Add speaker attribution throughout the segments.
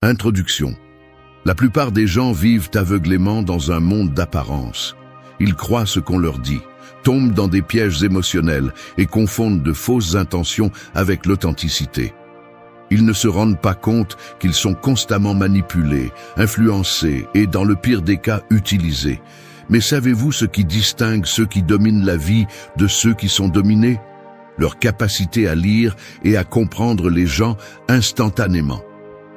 Speaker 1: Introduction. La plupart des gens vivent aveuglément dans un monde d'apparence. Ils croient ce qu'on leur dit, tombent dans des pièges émotionnels et confondent de fausses intentions avec l'authenticité. Ils ne se rendent pas compte qu'ils sont constamment manipulés, influencés et, dans le pire des cas, utilisés. Mais savez-vous ce qui distingue ceux qui dominent la vie de ceux qui sont dominés? Leur capacité à lire et à comprendre les gens instantanément.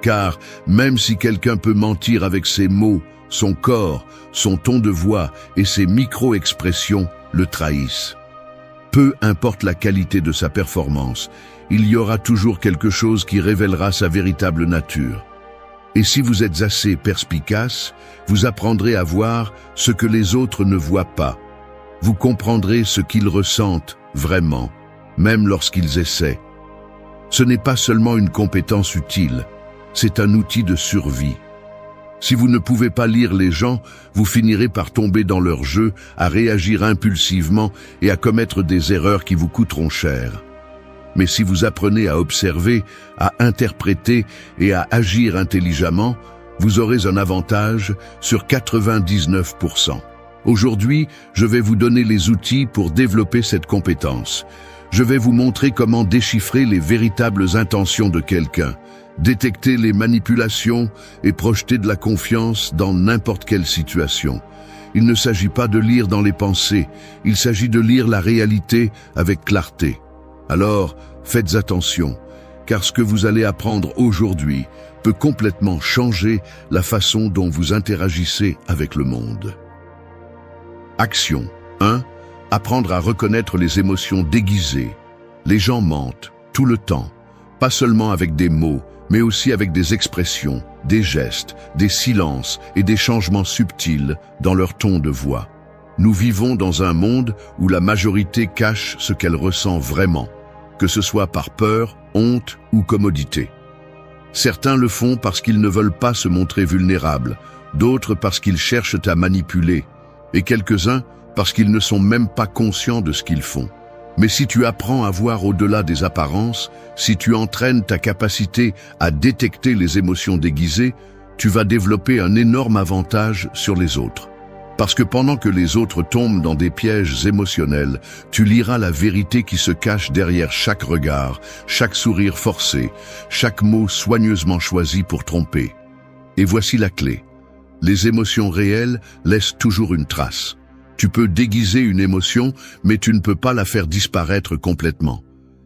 Speaker 1: Car même si quelqu'un peut mentir avec ses mots, son corps, son ton de voix et ses micro-expressions le trahissent. Peu importe la qualité de sa performance, il y aura toujours quelque chose qui révélera sa véritable nature. Et si vous êtes assez perspicace, vous apprendrez à voir ce que les autres ne voient pas. Vous comprendrez ce qu'ils ressentent vraiment, même lorsqu'ils essaient. Ce n'est pas seulement une compétence utile, c'est un outil de survie. Si vous ne pouvez pas lire les gens, vous finirez par tomber dans leur jeu, à réagir impulsivement et à commettre des erreurs qui vous coûteront cher. Mais si vous apprenez à observer, à interpréter et à agir intelligemment, vous aurez un avantage sur 99%. Aujourd'hui, je vais vous donner les outils pour développer cette compétence. Je vais vous montrer comment déchiffrer les véritables intentions de quelqu'un, détecter les manipulations et projeter de la confiance dans n'importe quelle situation. Il ne s'agit pas de lire dans les pensées, il s'agit de lire la réalité avec clarté. Alors, faites attention, car ce que vous allez apprendre aujourd'hui peut complètement changer la façon dont vous interagissez avec le monde. Action 1. Apprendre à reconnaître les émotions déguisées. Les gens mentent, tout le temps, pas seulement avec des mots, mais aussi avec des expressions, des gestes, des silences et des changements subtils dans leur ton de voix. Nous vivons dans un monde où la majorité cache ce qu'elle ressent vraiment, que ce soit par peur, honte ou commodité. Certains le font parce qu'ils ne veulent pas se montrer vulnérables, d'autres parce qu'ils cherchent à manipuler, et quelques-uns parce qu'ils ne sont même pas conscients de ce qu'ils font. Mais si tu apprends à voir au-delà des apparences, si tu entraînes ta capacité à détecter les émotions déguisées, tu vas développer un énorme avantage sur les autres. Parce que pendant que les autres tombent dans des pièges émotionnels, tu liras la vérité qui se cache derrière chaque regard, chaque sourire forcé, chaque mot soigneusement choisi pour tromper. Et voici la clé. Les émotions réelles laissent toujours une trace. Tu peux déguiser une émotion, mais tu ne peux pas la faire disparaître complètement.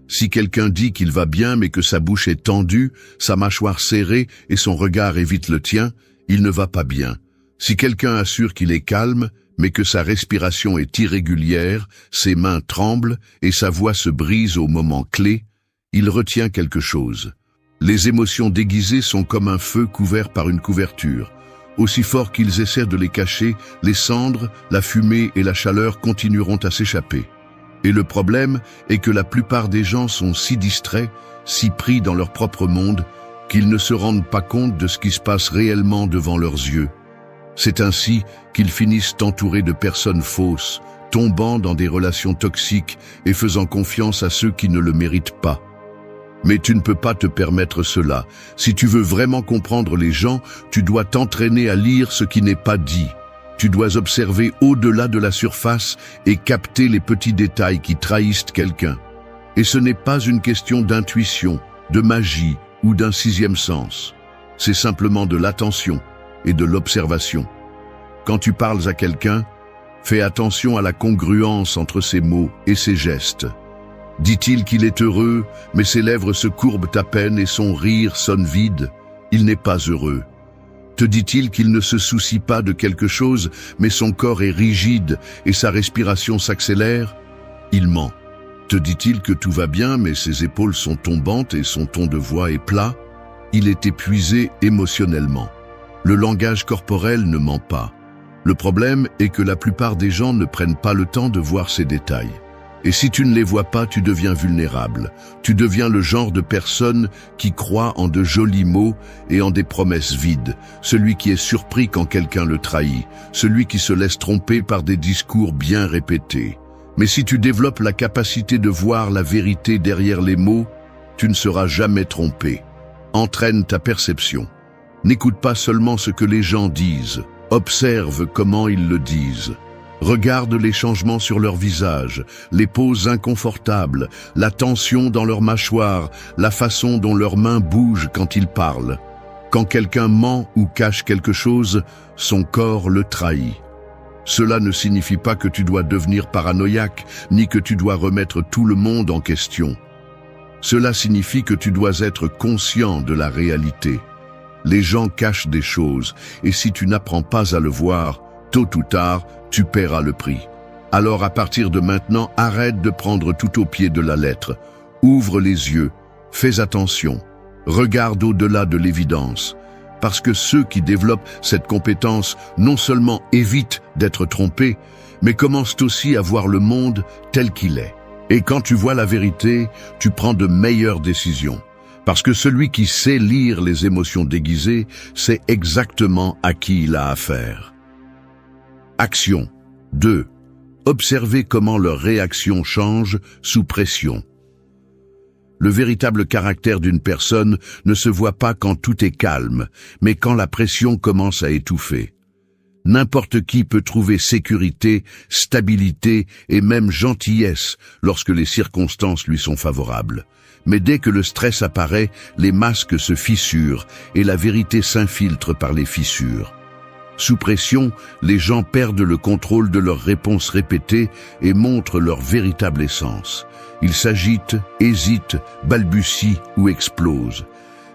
Speaker 1: Si quelqu'un dit qu'il va bien mais que sa bouche est tendue, sa mâchoire serrée et son regard évite le tien, il ne va pas bien. Si quelqu'un assure qu'il est calme, mais que sa respiration est irrégulière, ses mains tremblent et sa voix se brise au moment clé, il retient quelque chose. Les émotions déguisées sont comme un feu couvert par une couverture. Aussi fort qu'ils essaient de les cacher, les cendres, la fumée et la chaleur continueront à s'échapper. Et le problème est que la plupart des gens sont si distraits, si pris dans leur propre monde, qu'ils ne se rendent pas compte de ce qui se passe réellement devant leurs yeux. C'est ainsi qu'ils finissent entourés de personnes fausses, tombant dans des relations toxiques et faisant confiance à ceux qui ne le méritent pas. Mais tu ne peux pas te permettre cela. Si tu veux vraiment comprendre les gens, tu dois t'entraîner à lire ce qui n'est pas dit. Tu dois observer au-delà de la surface et capter les petits détails qui trahissent quelqu'un. Et ce n'est pas une question d'intuition, de magie ou d'un sixième sens. C'est simplement de l'attention et de l'observation. Quand tu parles à quelqu'un, fais attention à la congruence entre ses mots et ses gestes. Dit-il qu'il est heureux, mais ses lèvres se courbent à peine et son rire sonne vide? Il n'est pas heureux. Te dit-il qu'il ne se soucie pas de quelque chose, mais son corps est rigide et sa respiration s'accélère? Il ment. Te dit-il que tout va bien, mais ses épaules sont tombantes et son ton de voix est plat? Il est épuisé émotionnellement. Le langage corporel ne ment pas. Le problème est que la plupart des gens ne prennent pas le temps de voir ces détails. Et si tu ne les vois pas, tu deviens vulnérable. Tu deviens le genre de personne qui croit en de jolis mots et en des promesses vides. Celui qui est surpris quand quelqu'un le trahit. Celui qui se laisse tromper par des discours bien répétés. Mais si tu développes la capacité de voir la vérité derrière les mots, tu ne seras jamais trompé. Entraîne ta perception. N'écoute pas seulement ce que les gens disent, observe comment ils le disent. Regarde les changements sur leur visage, les poses inconfortables, la tension dans leur mâchoire, la façon dont leurs mains bougent quand ils parlent. Quand quelqu'un ment ou cache quelque chose, son corps le trahit. Cela ne signifie pas que tu dois devenir paranoïaque, ni que tu dois remettre tout le monde en question. Cela signifie que tu dois être conscient de la réalité. Les gens cachent des choses, et si tu n'apprends pas à le voir, tôt ou tard, tu paieras le prix. Alors à partir de maintenant, arrête de prendre tout au pied de la lettre. Ouvre les yeux, fais attention, regarde au-delà de l'évidence. Parce que ceux qui développent cette compétence non seulement évitent d'être trompés, mais commencent aussi à voir le monde tel qu'il est. Et quand tu vois la vérité, tu prends de meilleures décisions. Parce que celui qui sait lire les émotions déguisées sait exactement à qui il a affaire. Action 2. Observez comment leur réaction change sous pression. Le véritable caractère d'une personne ne se voit pas quand tout est calme, mais quand la pression commence à étouffer. N'importe qui peut trouver sécurité, stabilité et même gentillesse lorsque les circonstances lui sont favorables. Mais dès que le stress apparaît, les masques se fissurent et la vérité s'infiltre par les fissures. Sous pression, les gens perdent le contrôle de leurs réponses répétées et montrent leur véritable essence. Ils s'agitent, hésitent, balbutient ou explosent.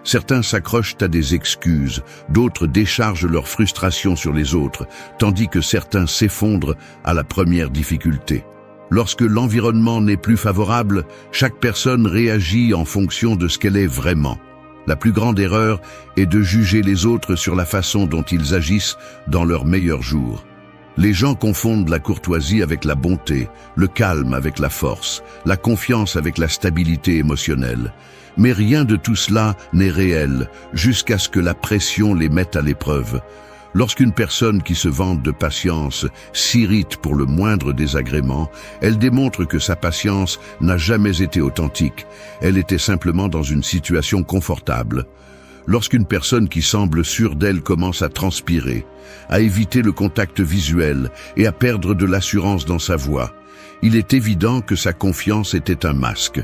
Speaker 1: Certains s'accrochent à des excuses, d'autres déchargent leur frustration sur les autres, tandis que certains s'effondrent à la première difficulté. Lorsque l'environnement n'est plus favorable, chaque personne réagit en fonction de ce qu'elle est vraiment. La plus grande erreur est de juger les autres sur la façon dont ils agissent dans leurs meilleurs jours. Les gens confondent la courtoisie avec la bonté, le calme avec la force, la confiance avec la stabilité émotionnelle. Mais rien de tout cela n'est réel, jusqu'à ce que la pression les mette à l'épreuve. Lorsqu'une personne qui se vante de patience s'irrite pour le moindre désagrément, elle démontre que sa patience n'a jamais été authentique. Elle était simplement dans une situation confortable. Lorsqu'une personne qui semble sûre d'elle commence à transpirer, à éviter le contact visuel et à perdre de l'assurance dans sa voix, il est évident que sa confiance était un masque.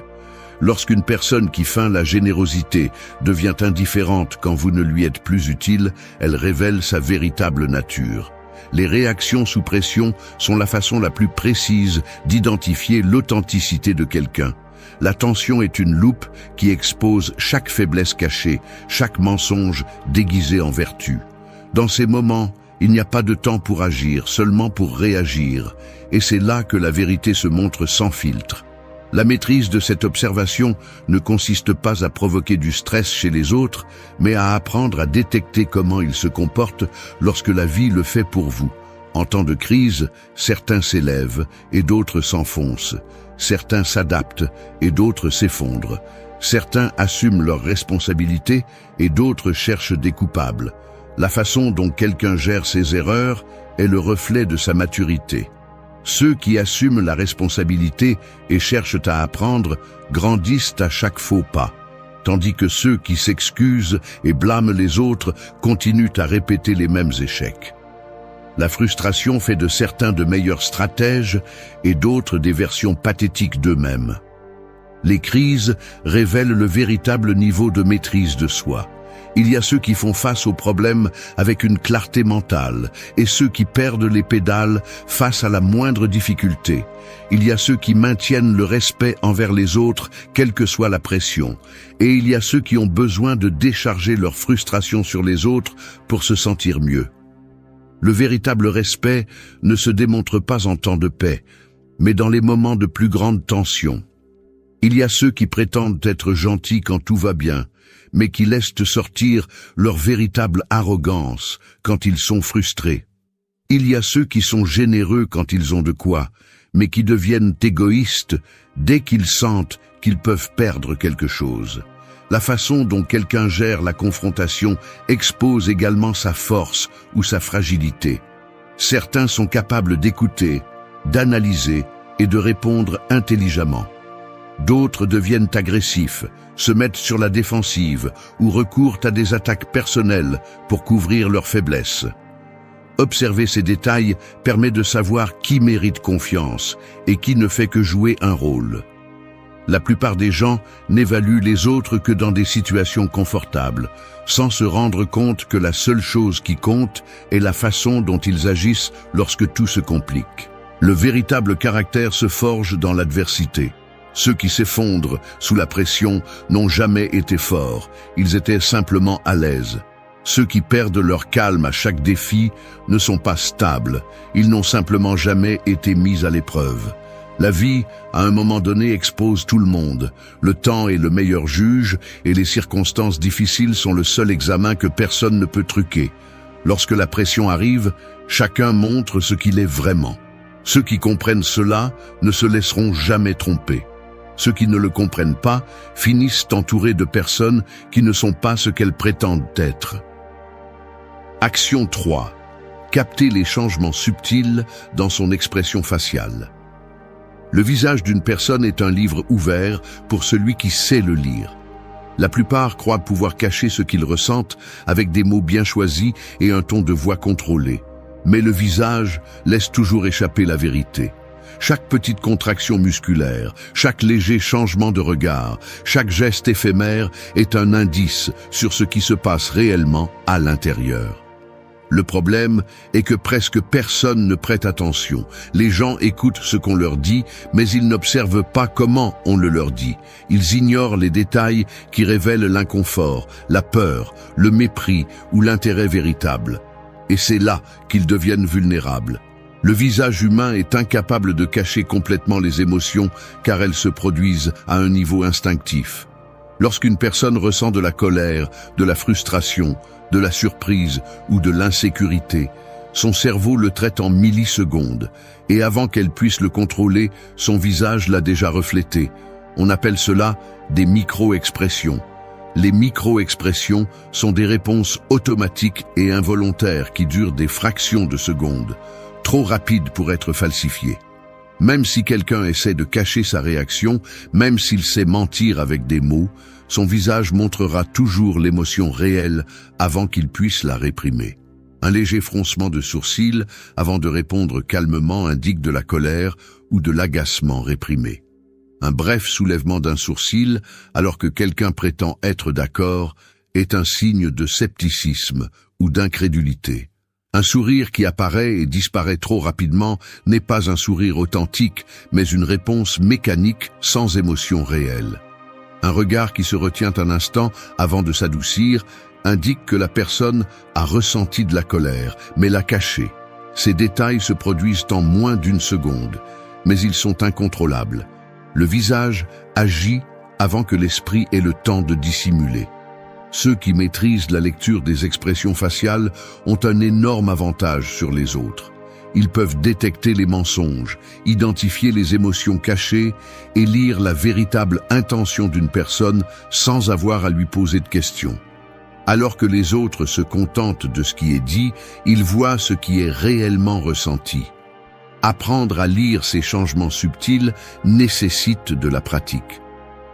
Speaker 1: Lorsqu'une personne qui feint la générosité devient indifférente quand vous ne lui êtes plus utile, elle révèle sa véritable nature. Les réactions sous pression sont la façon la plus précise d'identifier l'authenticité de quelqu'un. L'attention est une loupe qui expose chaque faiblesse cachée, chaque mensonge déguisé en vertu. Dans ces moments, il n'y a pas de temps pour agir, seulement pour réagir. Et c'est là que la vérité se montre sans filtre. La maîtrise de cette observation ne consiste pas à provoquer du stress chez les autres, mais à apprendre à détecter comment ils se comportent lorsque la vie le fait pour vous. En temps de crise, certains s'élèvent et d'autres s'enfoncent. Certains s'adaptent et d'autres s'effondrent. Certains assument leurs responsabilités et d'autres cherchent des coupables. La façon dont quelqu'un gère ses erreurs est le reflet de sa maturité. Ceux qui assument la responsabilité et cherchent à apprendre grandissent à chaque faux pas, tandis que ceux qui s'excusent et blâment les autres continuent à répéter les mêmes échecs. La frustration fait de certains de meilleurs stratèges et d'autres des versions pathétiques d'eux-mêmes. Les crises révèlent le véritable niveau de maîtrise de soi. Il y a ceux qui font face aux problèmes avec une clarté mentale et ceux qui perdent les pédales face à la moindre difficulté. Il y a ceux qui maintiennent le respect envers les autres, quelle que soit la pression. Et il y a ceux qui ont besoin de décharger leur frustration sur les autres pour se sentir mieux. Le véritable respect ne se démontre pas en temps de paix, mais dans les moments de plus grande tension. Il y a ceux qui prétendent être gentils quand tout va bien, mais qui laissent sortir leur véritable arrogance quand ils sont frustrés. Il y a ceux qui sont généreux quand ils ont de quoi, mais qui deviennent égoïstes dès qu'ils sentent qu'ils peuvent perdre quelque chose. La façon dont quelqu'un gère la confrontation expose également sa force ou sa fragilité. Certains sont capables d'écouter, d'analyser et de répondre intelligemment. D'autres deviennent agressifs, se mettent sur la défensive ou recourent à des attaques personnelles pour couvrir leurs faiblesses. Observer ces détails permet de savoir qui mérite confiance et qui ne fait que jouer un rôle. La plupart des gens n'évaluent les autres que dans des situations confortables, sans se rendre compte que la seule chose qui compte est la façon dont ils agissent lorsque tout se complique. Le véritable caractère se forge dans l'adversité. Ceux qui s'effondrent sous la pression n'ont jamais été forts, ils étaient simplement à l'aise. Ceux qui perdent leur calme à chaque défi ne sont pas stables, ils n'ont simplement jamais été mis à l'épreuve. La vie, à un moment donné, expose tout le monde. Le temps est le meilleur juge et les circonstances difficiles sont le seul examen que personne ne peut truquer. Lorsque la pression arrive, chacun montre ce qu'il est vraiment. Ceux qui comprennent cela ne se laisseront jamais tromper. Ceux qui ne le comprennent pas finissent entourés de personnes qui ne sont pas ce qu'elles prétendent être. Action 3. Capter les changements subtils dans son expression faciale. Le visage d'une personne est un livre ouvert pour celui qui sait le lire. La plupart croient pouvoir cacher ce qu'ils ressentent avec des mots bien choisis et un ton de voix contrôlé. Mais le visage laisse toujours échapper la vérité. Chaque petite contraction musculaire, chaque léger changement de regard, chaque geste éphémère est un indice sur ce qui se passe réellement à l'intérieur. Le problème est que presque personne ne prête attention. Les gens écoutent ce qu'on leur dit, mais ils n'observent pas comment on le leur dit. Ils ignorent les détails qui révèlent l'inconfort, la peur, le mépris ou l'intérêt véritable. Et c'est là qu'ils deviennent vulnérables. Le visage humain est incapable de cacher complètement les émotions car elles se produisent à un niveau instinctif. Lorsqu'une personne ressent de la colère, de la frustration, de la surprise ou de l'insécurité, son cerveau le traite en millisecondes, et avant qu'elle puisse le contrôler, son visage l'a déjà reflété. On appelle cela des micro-expressions. Les micro-expressions sont des réponses automatiques et involontaires qui durent des fractions de secondes, trop rapides pour être falsifiées. Même si quelqu'un essaie de cacher sa réaction, même s'il sait mentir avec des mots, son visage montrera toujours l'émotion réelle avant qu'il puisse la réprimer. Un léger froncement de sourcils avant de répondre calmement indique de la colère ou de l'agacement réprimé. Un bref soulèvement d'un sourcil alors que quelqu'un prétend être d'accord est un signe de scepticisme ou d'incrédulité. Un sourire qui apparaît et disparaît trop rapidement n'est pas un sourire authentique, mais une réponse mécanique sans émotion réelle. Un regard qui se retient un instant avant de s'adoucir indique que la personne a ressenti de la colère, mais l'a cachée. Ces détails se produisent en moins d'une seconde, mais ils sont incontrôlables. Le visage agit avant que l'esprit ait le temps de dissimuler. Ceux qui maîtrisent la lecture des expressions faciales ont un énorme avantage sur les autres. Ils peuvent détecter les mensonges, identifier les émotions cachées et lire la véritable intention d'une personne sans avoir à lui poser de questions. Alors que les autres se contentent de ce qui est dit, ils voient ce qui est réellement ressenti. Apprendre à lire ces changements subtils nécessite de la pratique.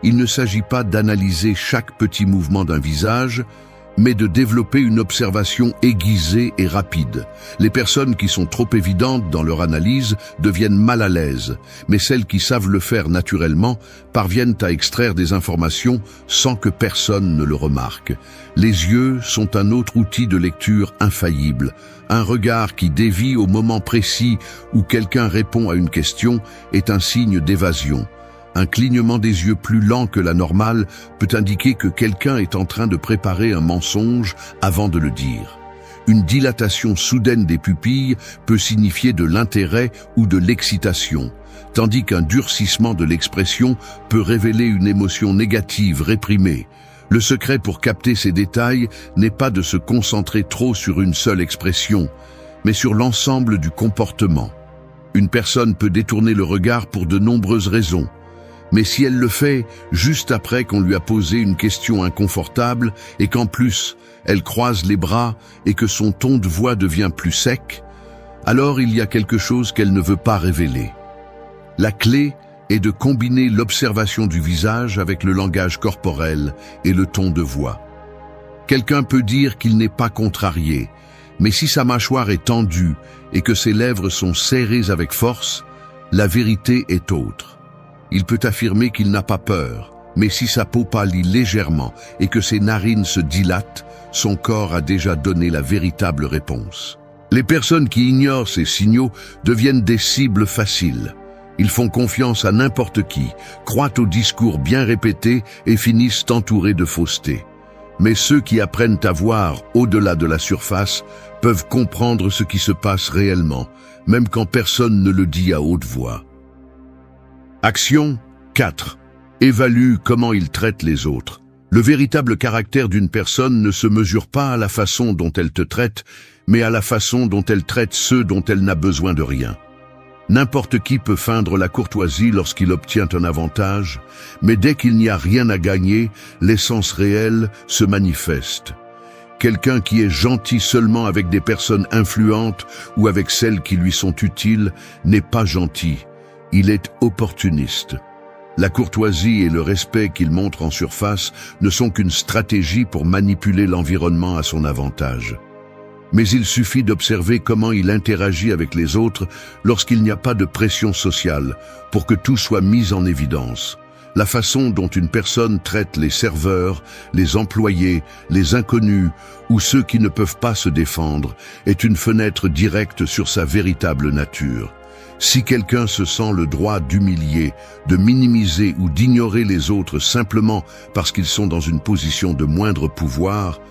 Speaker 1: Il ne s'agit pas d'analyser chaque petit mouvement d'un visage, mais de développer une observation aiguisée et rapide. Les personnes qui sont trop évidentes dans leur analyse deviennent mal à l'aise, mais celles qui savent le faire naturellement parviennent à extraire des informations sans que personne ne le remarque. Les yeux sont un autre outil de lecture infaillible. Un regard qui dévie au moment précis où quelqu'un répond à une question est un signe d'évasion. Un clignement des yeux plus lent que la normale peut indiquer que quelqu'un est en train de préparer un mensonge avant de le dire. Une dilatation soudaine des pupilles peut signifier de l'intérêt ou de l'excitation, tandis qu'un durcissement de l'expression peut révéler une émotion négative réprimée. Le secret pour capter ces détails n'est pas de se concentrer trop sur une seule expression, mais sur l'ensemble du comportement. Une personne peut détourner le regard pour de nombreuses raisons. Mais si elle le fait juste après qu'on lui a posé une question inconfortable et qu'en plus elle croise les bras et que son ton de voix devient plus sec, alors il y a quelque chose qu'elle ne veut pas révéler. La clé est de combiner l'observation du visage avec le langage corporel et le ton de voix. Quelqu'un peut dire qu'il n'est pas contrarié, mais si sa mâchoire est tendue et que ses lèvres sont serrées avec force, la vérité est autre. Il peut affirmer qu'il n'a pas peur, mais si sa peau pâlit légèrement et que ses narines se dilatent, son corps a déjà donné la véritable réponse. Les personnes qui ignorent ces signaux deviennent des cibles faciles. Ils font confiance à n'importe qui, croient aux discours bien répétés et finissent entourés de fausseté. Mais ceux qui apprennent à voir au-delà de la surface peuvent comprendre ce qui se passe réellement, même quand personne ne le dit à haute voix. Action 4. Évalue comment il traite les autres. Le véritable caractère d'une personne ne se mesure pas à la façon dont elle te traite, mais à la façon dont elle traite ceux dont elle n'a besoin de rien. N'importe qui peut feindre la courtoisie lorsqu'il obtient un avantage, mais dès qu'il n'y a rien à gagner, l'essence réelle se manifeste. Quelqu'un qui est gentil seulement avec des personnes influentes ou avec celles qui lui sont utiles n'est pas gentil, il est opportuniste. La courtoisie et le respect qu'il montre en surface ne sont qu'une stratégie pour manipuler l'environnement à son avantage. Mais il suffit d'observer comment il interagit avec les autres lorsqu'il n'y a pas de pression sociale pour que tout soit mis en évidence. La façon dont une personne traite les serveurs, les employés, les inconnus ou ceux qui ne peuvent pas se défendre est une fenêtre directe sur sa véritable nature. Si quelqu'un se sent le droit d'humilier, de minimiser ou d'ignorer les autres simplement parce qu'ils sont dans une position de moindre pouvoir,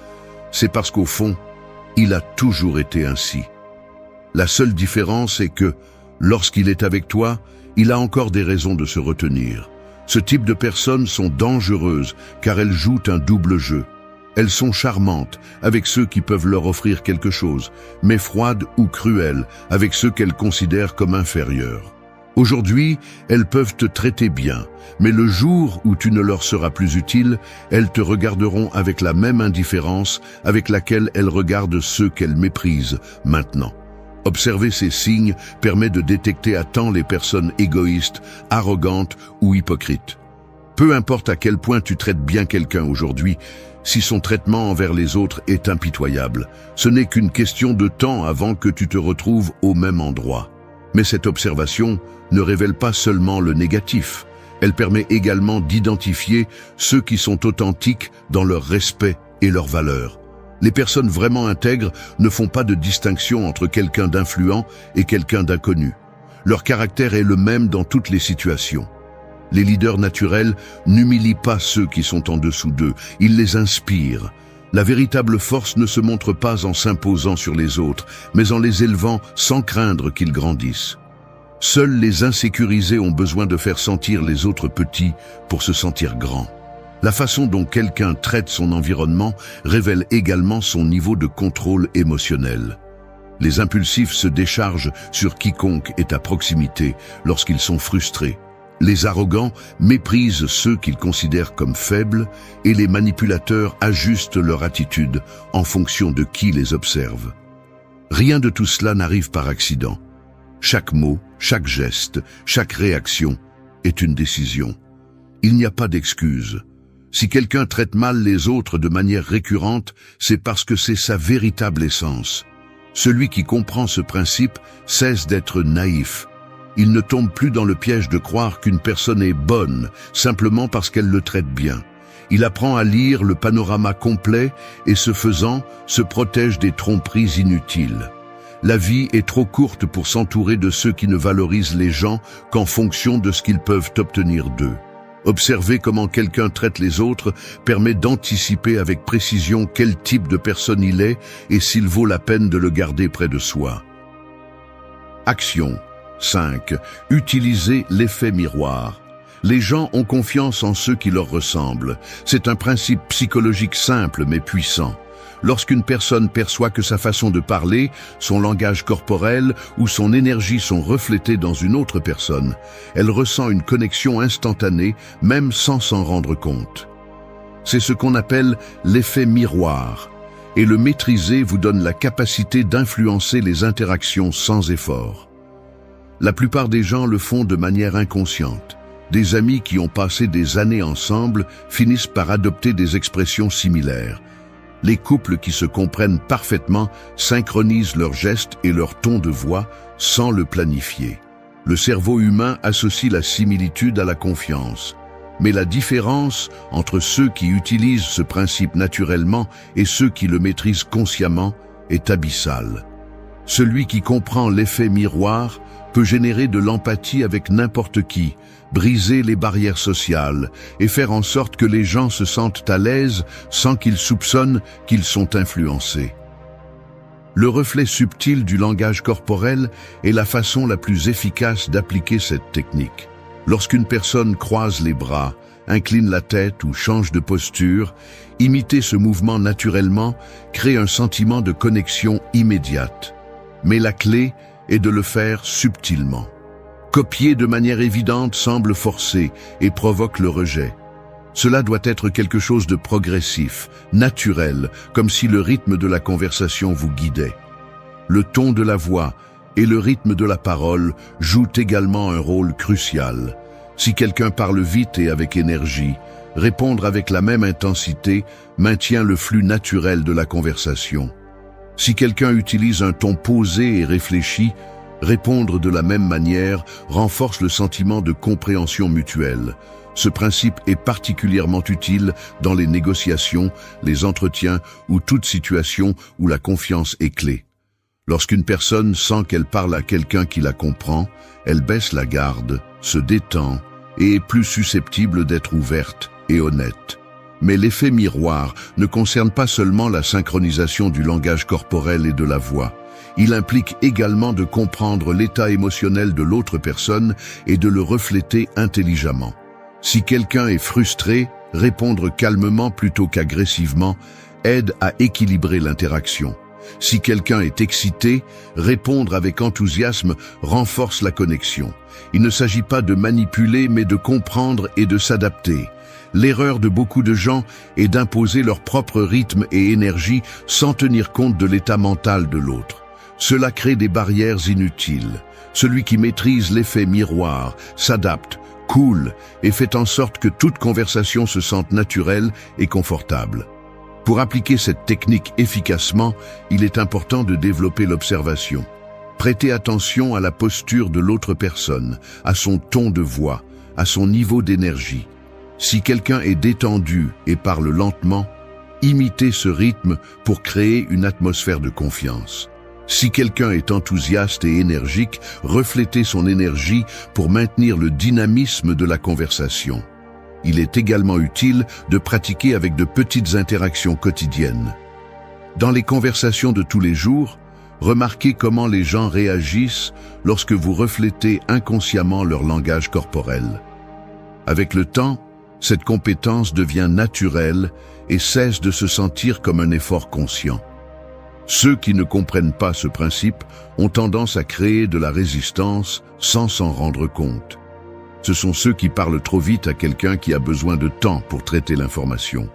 Speaker 1: c'est parce qu'au fond, il a toujours été ainsi. La seule différence est que, lorsqu'il est avec toi, il a encore des raisons de se retenir. Ce type de personnes sont dangereuses car elles jouent un double jeu. Elles sont charmantes avec ceux qui peuvent leur offrir quelque chose, mais froides ou cruelles avec ceux qu'elles considèrent comme inférieurs. Aujourd'hui, elles peuvent te traiter bien, mais le jour où tu ne leur seras plus utile, elles te regarderont avec la même indifférence avec laquelle elles regardent ceux qu'elles méprisent maintenant. Observer ces signes permet de détecter à temps les personnes égoïstes, arrogantes ou hypocrites. Peu importe à quel point tu traites bien quelqu'un aujourd'hui, si son traitement envers les autres est impitoyable, ce n'est qu'une question de temps avant que tu te retrouves au même endroit. Mais cette observation ne révèle pas seulement le négatif, elle permet également d'identifier ceux qui sont authentiques dans leur respect et leurs valeurs. Les personnes vraiment intègres ne font pas de distinction entre quelqu'un d'influent et quelqu'un d'inconnu. Leur caractère est le même dans toutes les situations. Les leaders naturels n'humilient pas ceux qui sont en dessous d'eux, ils les inspirent. La véritable force ne se montre pas en s'imposant sur les autres, mais en les élevant sans craindre qu'ils grandissent. Seuls les insécurisés ont besoin de faire sentir les autres petits pour se sentir grands. La façon dont quelqu'un traite son environnement révèle également son niveau de contrôle émotionnel. Les impulsifs se déchargent sur quiconque est à proximité lorsqu'ils sont frustrés. Les arrogants méprisent ceux qu'ils considèrent comme faibles et les manipulateurs ajustent leur attitude en fonction de qui les observe. Rien de tout cela n'arrive par accident. Chaque mot, chaque geste, chaque réaction est une décision. Il n'y a pas d'excuse. Si quelqu'un traite mal les autres de manière récurrente, c'est parce que c'est sa véritable essence. Celui qui comprend ce principe cesse d'être naïf. Il ne tombe plus dans le piège de croire qu'une personne est bonne simplement parce qu'elle le traite bien. Il apprend à lire le panorama complet et, ce faisant, se protège des tromperies inutiles. La vie est trop courte pour s'entourer de ceux qui ne valorisent les gens qu'en fonction de ce qu'ils peuvent obtenir d'eux. Observer comment quelqu'un traite les autres permet d'anticiper avec précision quel type de personne il est et s'il vaut la peine de le garder près de soi. Action 5. Utiliser l'effet miroir. Les gens ont confiance en ceux qui leur ressemblent. C'est un principe psychologique simple mais puissant. Lorsqu'une personne perçoit que sa façon de parler, son langage corporel ou son énergie sont reflétés dans une autre personne, elle ressent une connexion instantanée, même sans s'en rendre compte. C'est ce qu'on appelle l'effet miroir, et le maîtriser vous donne la capacité d'influencer les interactions sans effort. La plupart des gens le font de manière inconsciente. Des amis qui ont passé des années ensemble finissent par adopter des expressions similaires. Les couples qui se comprennent parfaitement synchronisent leurs gestes et leur ton de voix sans le planifier. Le cerveau humain associe la similitude à la confiance. Mais la différence entre ceux qui utilisent ce principe naturellement et ceux qui le maîtrisent consciemment est abyssale. Celui qui comprend l'effet miroir peut générer de l'empathie avec n'importe qui, briser les barrières sociales et faire en sorte que les gens se sentent à l'aise sans qu'ils soupçonnent qu'ils sont influencés. Le reflet subtil du langage corporel est la façon la plus efficace d'appliquer cette technique. Lorsqu'une personne croise les bras, incline la tête ou change de posture, imiter ce mouvement naturellement crée un sentiment de connexion immédiate. Mais la clé est de le faire subtilement. Copier de manière évidente semble forcé et provoque le rejet. Cela doit être quelque chose de progressif, naturel, comme si le rythme de la conversation vous guidait. Le ton de la voix et le rythme de la parole jouent également un rôle crucial. Si quelqu'un parle vite et avec énergie, répondre avec la même intensité maintient le flux naturel de la conversation. Si quelqu'un utilise un ton posé et réfléchi, répondre de la même manière renforce le sentiment de compréhension mutuelle. Ce principe est particulièrement utile dans les négociations, les entretiens ou toute situation où la confiance est clé. Lorsqu'une personne sent qu'elle parle à quelqu'un qui la comprend, elle baisse la garde, se détend et est plus susceptible d'être ouverte et honnête. Mais l'effet miroir ne concerne pas seulement la synchronisation du langage corporel et de la voix. Il implique également de comprendre l'état émotionnel de l'autre personne et de le refléter intelligemment. Si quelqu'un est frustré, répondre calmement plutôt qu'agressivement aide à équilibrer l'interaction. Si quelqu'un est excité, répondre avec enthousiasme renforce la connexion. Il ne s'agit pas de manipuler mais de comprendre et de s'adapter. L'erreur de beaucoup de gens est d'imposer leur propre rythme et énergie sans tenir compte de l'état mental de l'autre. Cela crée des barrières inutiles. Celui qui maîtrise l'effet miroir s'adapte, coule et fait en sorte que toute conversation se sente naturelle et confortable. Pour appliquer cette technique efficacement, il est important de développer l'observation. Prêtez attention à la posture de l'autre personne, à son ton de voix, à son niveau d'énergie. Si quelqu'un est détendu et parle lentement, imitez ce rythme pour créer une atmosphère de confiance. Si quelqu'un est enthousiaste et énergique, reflétez son énergie pour maintenir le dynamisme de la conversation. Il est également utile de pratiquer avec de petites interactions quotidiennes. Dans les conversations de tous les jours, remarquez comment les gens réagissent lorsque vous reflétez inconsciemment leur langage corporel. Avec le temps, cette compétence devient naturelle et cesse de se sentir comme un effort conscient. Ceux qui ne comprennent pas ce principe ont tendance à créer de la résistance sans s'en rendre compte. Ce sont ceux qui parlent trop vite à quelqu'un qui a besoin de temps pour traiter l'information.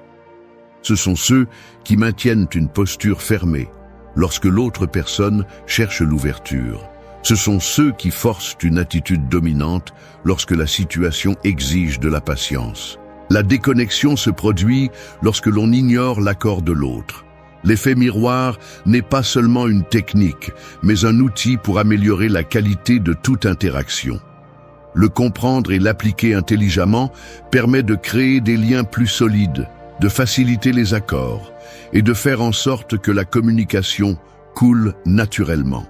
Speaker 1: Ce sont ceux qui maintiennent une posture fermée lorsque l'autre personne cherche l'ouverture. Ce sont ceux qui forcent une attitude dominante lorsque la situation exige de la patience. La déconnexion se produit lorsque l'on ignore l'accord de l'autre. L'effet miroir n'est pas seulement une technique, mais un outil pour améliorer la qualité de toute interaction. Le comprendre et l'appliquer intelligemment permet de créer des liens plus solides, de faciliter les accords et de faire en sorte que la communication coule naturellement.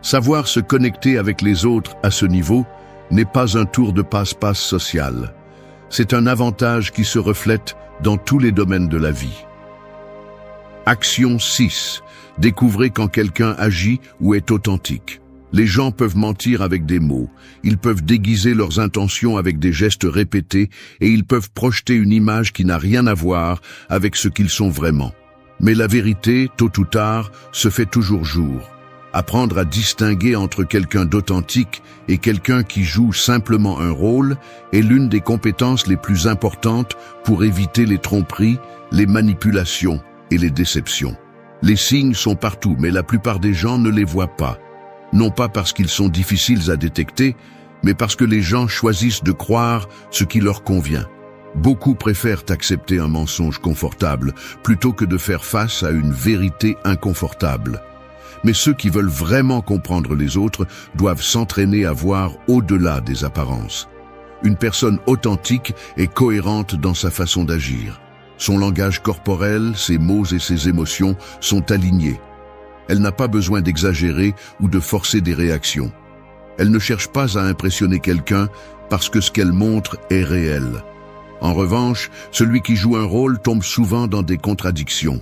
Speaker 1: Savoir se connecter avec les autres à ce niveau n'est pas un tour de passe-passe social. C'est un avantage qui se reflète dans tous les domaines de la vie. Action 6. Découvrez quand quelqu'un agit ou est authentique. Les gens peuvent mentir avec des mots, ils peuvent déguiser leurs intentions avec des gestes répétés et ils peuvent projeter une image qui n'a rien à voir avec ce qu'ils sont vraiment. Mais la vérité, tôt ou tard, se fait toujours jour. Apprendre à distinguer entre quelqu'un d'authentique et quelqu'un qui joue simplement un rôle est l'une des compétences les plus importantes pour éviter les tromperies, les manipulations et les déceptions. Les signes sont partout, mais la plupart des gens ne les voient pas. Non pas parce qu'ils sont difficiles à détecter, mais parce que les gens choisissent de croire ce qui leur convient. Beaucoup préfèrent accepter un mensonge confortable plutôt que de faire face à une vérité inconfortable. Mais ceux qui veulent vraiment comprendre les autres doivent s'entraîner à voir au-delà des apparences. Une personne authentique est cohérente dans sa façon d'agir. Son langage corporel, ses mots et ses émotions sont alignés. Elle n'a pas besoin d'exagérer ou de forcer des réactions. Elle ne cherche pas à impressionner quelqu'un parce que ce qu'elle montre est réel. En revanche, celui qui joue un rôle tombe souvent dans des contradictions.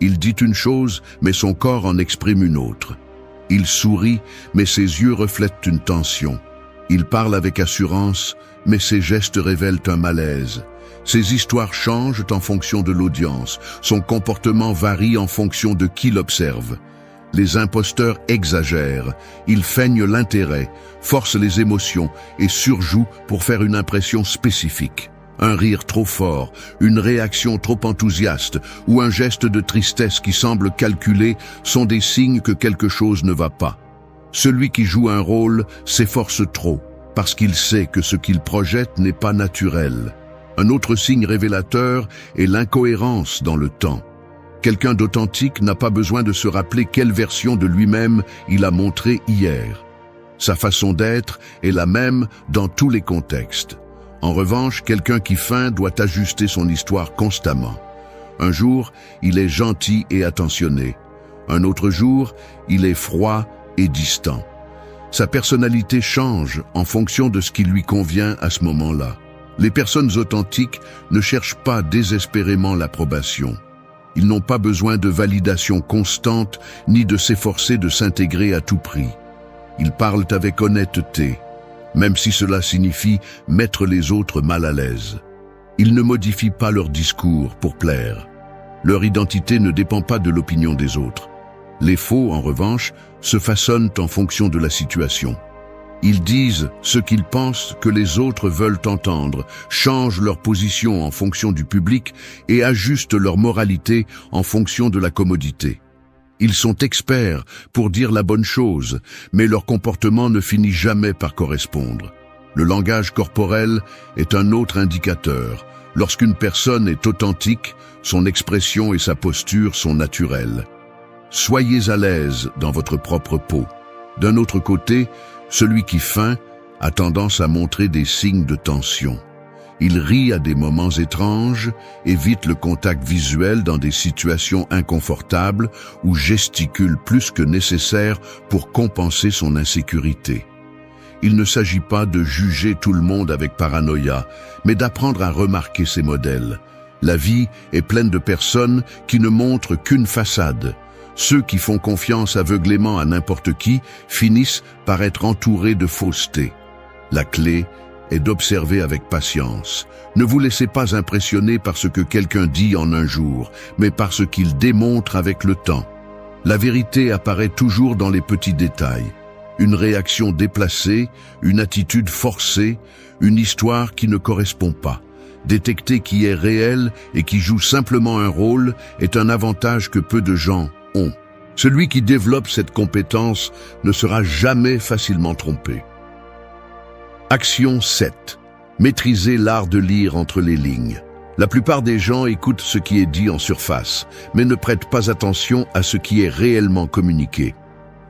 Speaker 1: Il dit une chose, mais son corps en exprime une autre. Il sourit, mais ses yeux reflètent une tension. Il parle avec assurance, mais ses gestes révèlent un malaise. Ses histoires changent en fonction de l'audience. Son comportement varie en fonction de qui l'observe. Les imposteurs exagèrent, ils feignent l'intérêt, forcent les émotions et surjouent pour faire une impression spécifique. Un rire trop fort, une réaction trop enthousiaste ou un geste de tristesse qui semble calculé sont des signes que quelque chose ne va pas. Celui qui joue un rôle s'efforce trop parce qu'il sait que ce qu'il projette n'est pas naturel. Un autre signe révélateur est l'incohérence dans le temps. Quelqu'un d'authentique n'a pas besoin de se rappeler quelle version de lui-même il a montré hier. Sa façon d'être est la même dans tous les contextes. En revanche, quelqu'un qui feint doit ajuster son histoire constamment. Un jour, il est gentil et attentionné. Un autre jour, il est froid et distant. Sa personnalité change en fonction de ce qui lui convient à ce moment-là. Les personnes authentiques ne cherchent pas désespérément l'approbation. Ils n'ont pas besoin de validation constante ni de s'efforcer de s'intégrer à tout prix. Ils parlent avec honnêteté, même si cela signifie mettre les autres mal à l'aise. Ils ne modifient pas leur discours pour plaire. Leur identité ne dépend pas de l'opinion des autres. Les faux, en revanche, se façonnent en fonction de la situation. Ils disent ce qu'ils pensent que les autres veulent entendre, changent leur position en fonction du public et ajustent leur moralité en fonction de la commodité. Ils sont experts pour dire la bonne chose, mais leur comportement ne finit jamais par correspondre. Le langage corporel est un autre indicateur. Lorsqu'une personne est authentique, son expression et sa posture sont naturelles. Soyez à l'aise dans votre propre peau. D'un autre côté, celui qui feint a tendance à montrer des signes de tension. Il rit à des moments étranges, évite le contact visuel dans des situations inconfortables ou gesticule plus que nécessaire pour compenser son insécurité. Il ne s'agit pas de juger tout le monde avec paranoïa, mais d'apprendre à remarquer ces modèles. La vie est pleine de personnes qui ne montrent qu'une façade. Ceux qui font confiance aveuglément à n'importe qui finissent par être entourés de fausseté. La clé est d'observer avec patience. Ne vous laissez pas impressionner par ce que quelqu'un dit en un jour, mais par ce qu'il démontre avec le temps. La vérité apparaît toujours dans les petits détails. Une réaction déplacée, une attitude forcée, une histoire qui ne correspond pas. Détecter qui est réel et qui joue simplement un rôle est un avantage que peu de gens ont. Celui qui développe cette compétence ne sera jamais facilement trompé. Action 7. Maîtriser l'art de lire entre les lignes. La plupart des gens écoutent ce qui est dit en surface, mais ne prêtent pas attention à ce qui est réellement communiqué.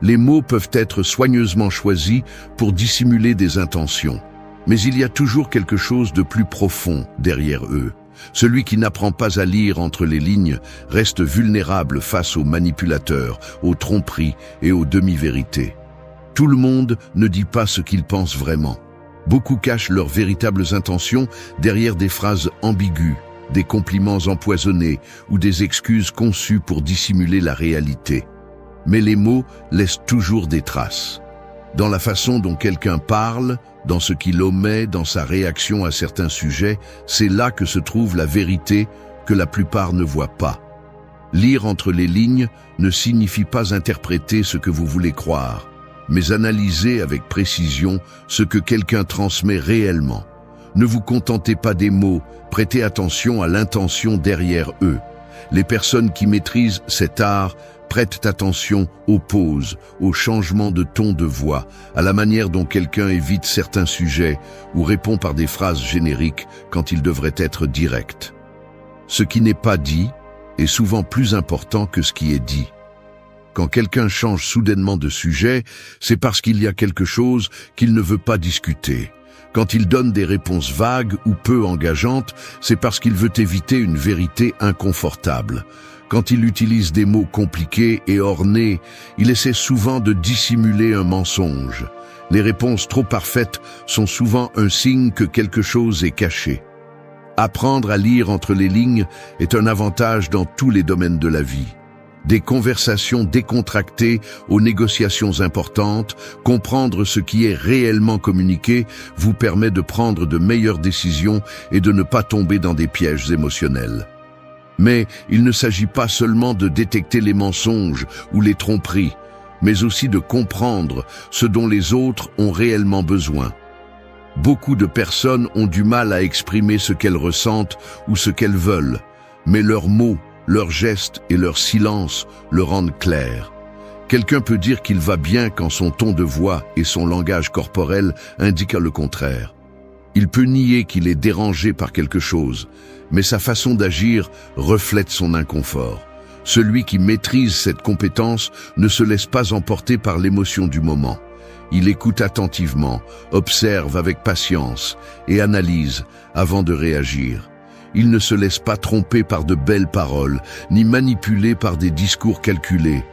Speaker 1: Les mots peuvent être soigneusement choisis pour dissimuler des intentions, mais il y a toujours quelque chose de plus profond derrière eux. Celui qui n'apprend pas à lire entre les lignes reste vulnérable face aux manipulateurs, aux tromperies et aux demi-vérités. Tout le monde ne dit pas ce qu'il pense vraiment. Beaucoup cachent leurs véritables intentions derrière des phrases ambiguës, des compliments empoisonnés ou des excuses conçues pour dissimuler la réalité. Mais les mots laissent toujours des traces. Dans la façon dont quelqu'un parle, dans ce qu'il omet, dans sa réaction à certains sujets, c'est là que se trouve la vérité que la plupart ne voient pas. Lire entre les lignes ne signifie pas interpréter ce que vous voulez croire, mais analyser avec précision ce que quelqu'un transmet réellement. Ne vous contentez pas des mots, prêtez attention à l'intention derrière eux. Les personnes qui maîtrisent cet art prêtent attention aux pauses, aux changements de ton de voix, à la manière dont quelqu'un évite certains sujets ou répond par des phrases génériques quand il devrait être direct. Ce qui n'est pas dit est souvent plus important que ce qui est dit. Quand quelqu'un change soudainement de sujet, c'est parce qu'il y a quelque chose qu'il ne veut pas discuter. Quand il donne des réponses vagues ou peu engageantes, c'est parce qu'il veut éviter une vérité inconfortable. Quand il utilise des mots compliqués et ornés, il essaie souvent de dissimuler un mensonge. Les réponses trop parfaites sont souvent un signe que quelque chose est caché. Apprendre à lire entre les lignes est un avantage dans tous les domaines de la vie. Des conversations décontractées aux négociations importantes, comprendre ce qui est réellement communiqué vous permet de prendre de meilleures décisions et de ne pas tomber dans des pièges émotionnels. Mais il ne s'agit pas seulement de détecter les mensonges ou les tromperies, mais aussi de comprendre ce dont les autres ont réellement besoin. Beaucoup de personnes ont du mal à exprimer ce qu'elles ressentent ou ce qu'elles veulent, mais leurs mots, leurs gestes et leur silence le rendent clair. Quelqu'un peut dire qu'il va bien quand son ton de voix et son langage corporel indiquent le contraire. Il peut nier qu'il est dérangé par quelque chose, mais sa façon d'agir reflète son inconfort. Celui qui maîtrise cette compétence ne se laisse pas emporter par l'émotion du moment. Il écoute attentivement, observe avec patience et analyse avant de réagir. Il ne se laisse pas tromper par de belles paroles, ni manipuler par des discours calculés.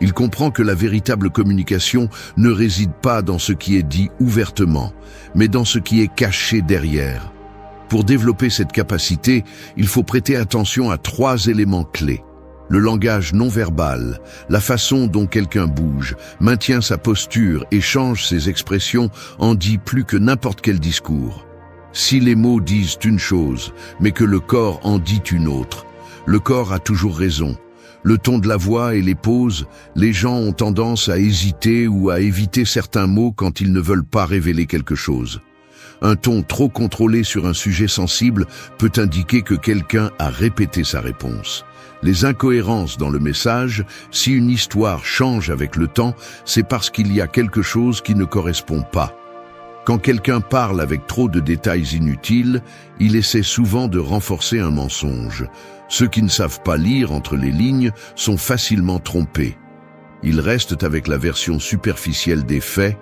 Speaker 1: Il comprend que la véritable communication ne réside pas dans ce qui est dit ouvertement, mais dans ce qui est caché derrière. Pour développer cette capacité, il faut prêter attention à 3 éléments clés. Le langage non verbal, la façon dont quelqu'un bouge, maintient sa posture et change ses expressions en dit plus que n'importe quel discours. Si les mots disent une chose, mais que le corps en dit une autre, le corps a toujours raison. Le ton de la voix et les pauses, les gens ont tendance à hésiter ou à éviter certains mots quand ils ne veulent pas révéler quelque chose. Un ton trop contrôlé sur un sujet sensible peut indiquer que quelqu'un a répété sa réponse. Les incohérences dans le message, si une histoire change avec le temps, c'est parce qu'il y a quelque chose qui ne correspond pas. Quand quelqu'un parle avec trop de détails inutiles, il essaie souvent de renforcer un mensonge. Ceux qui ne savent pas lire entre les lignes sont facilement trompés. Ils restent avec la version superficielle des faits,